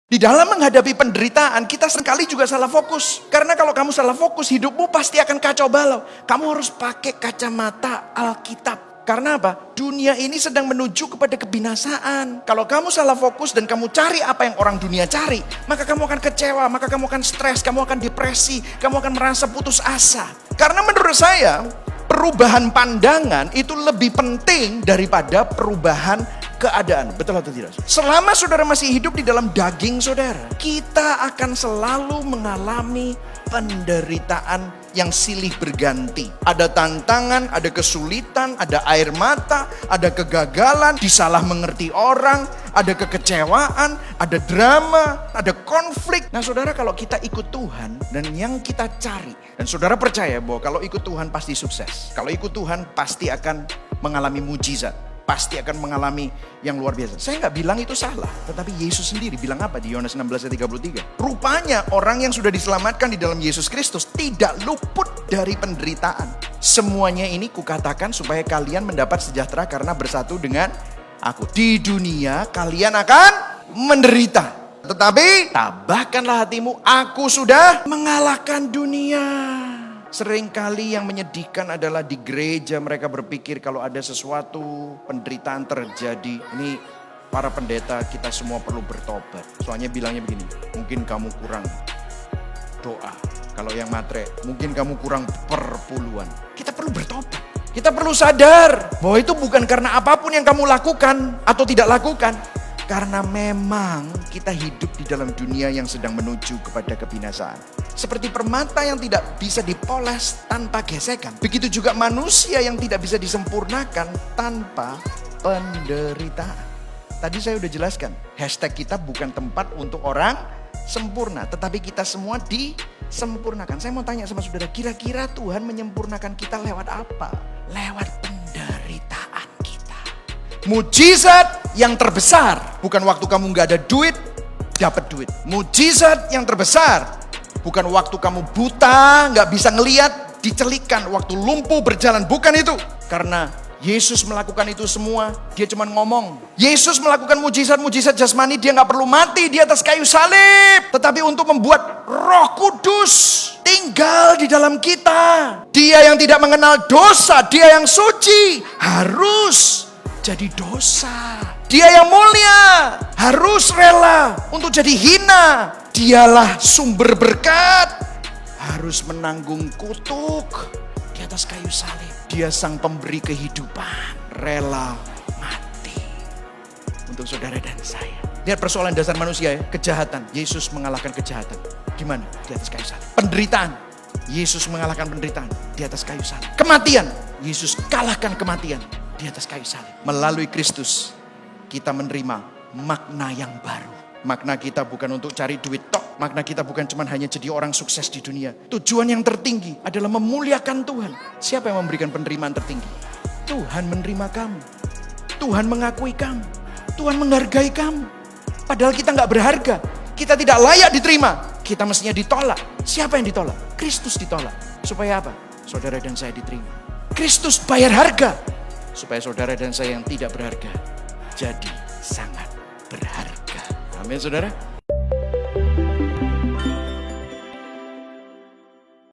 Di dalam menghadapi penderitaan, kita seringkali juga salah fokus. Karena kalau kamu salah fokus, hidupmu pasti akan kacau balau. Kamu harus pakai kacamata Alkitab. Karena apa? Dunia ini sedang menuju kepada kebinasaan. Kalau kamu salah fokus dan kamu cari apa yang orang dunia cari, maka kamu akan kecewa, maka kamu akan stres, kamu akan depresi, kamu akan merasa putus asa. Karena menurut saya, perubahan pandangan itu lebih penting daripada perubahan keadaan. Betul atau tidak? Selama saudara masih hidup di dalam daging saudara, kita akan selalu mengalami penderitaan yang silih berganti. Ada tantangan, ada kesulitan, ada air mata, ada kegagalan, disalah mengerti orang, ada kekecewaan, ada drama, ada konflik. Nah saudara, kalau kita ikut Tuhan dan yang kita cari, dan saudara percaya bahwa kalau ikut Tuhan pasti sukses. Kalau ikut Tuhan pasti akan mengalami mujizat. Pasti akan mengalami yang luar biasa. Saya nggak bilang itu salah. Tetapi Yesus sendiri bilang apa di Yohanes 16 ayat 33? Rupanya orang yang sudah diselamatkan di dalam Yesus Kristus tidak luput dari penderitaan. Semuanya ini kukatakan supaya kalian mendapat sejahtera karena bersatu dengan aku. Di dunia kalian akan menderita. Tetapi tabahkanlah hatimu, aku sudah mengalahkan dunia. Seringkali yang menyedihkan adalah di gereja mereka berpikir kalau ada sesuatu penderitaan terjadi, ini para pendeta kita semua perlu bertobat. Soalnya bilangnya begini, mungkin kamu kurang doa. Kalau yang matre, mungkin kamu kurang perpuluhan. Kita perlu bertobat. Kita perlu sadar bahwa itu bukan karena apapun yang kamu lakukan atau tidak lakukan. Karena memang kita hidup di dalam dunia yang sedang menuju kepada kebinasaan. Seperti permata yang tidak bisa dipoles tanpa gesekan. Begitu juga manusia yang tidak bisa disempurnakan tanpa penderitaan. Tadi saya udah jelaskan, hashtag kita bukan tempat untuk orang sempurna. Tetapi kita semua disempurnakan. Saya mau tanya sama saudara, kira-kira Tuhan menyempurnakan kita lewat apa? Lewat penderitaan kita. Mujizat yang terbesar bukan waktu kamu gak ada duit, dapat duit. Mujizat yang terbesar bukan waktu kamu buta, gak bisa ngelihat, dicelikan. Waktu lumpuh berjalan, bukan itu. Karena Yesus melakukan itu semua, dia cuma ngomong. Yesus melakukan mujizat-mujizat jasmani, dia gak perlu mati di atas kayu salib. Tetapi untuk membuat Roh Kudus tinggal di dalam kita. Dia yang tidak mengenal dosa, dia yang suci, harus jadi dosa. Dia yang mulia harus rela untuk jadi hina. Dialah sumber berkat, harus menanggung kutuk di atas kayu salib. Dia sang pemberi kehidupan, rela mati untuk saudara dan saya. Lihat persoalan dasar manusia ya, kejahatan. Yesus mengalahkan kejahatan. Di mana? Di atas kayu salib. Penderitaan, Yesus mengalahkan penderitaan di atas kayu salib. Kematian, Yesus kalahkan kematian di atas kayu salib. Melalui Kristus kita menerima makna yang baru. Makna kita bukan untuk cari duit tok. Makna kita bukan cuma hanya jadi orang sukses di dunia. Tujuan yang tertinggi adalah memuliakan Tuhan. Siapa yang memberikan penerimaan tertinggi? Tuhan menerima kamu. Tuhan mengakui kamu. Tuhan menghargai kamu. Padahal kita gak berharga. Kita tidak layak diterima. Kita mestinya ditolak. Siapa yang ditolak? Kristus ditolak. Supaya apa? Saudara dan saya diterima. Kristus bayar harga. Supaya saudara dan saya yang tidak berharga jadi sangat berharga. Amin saudara.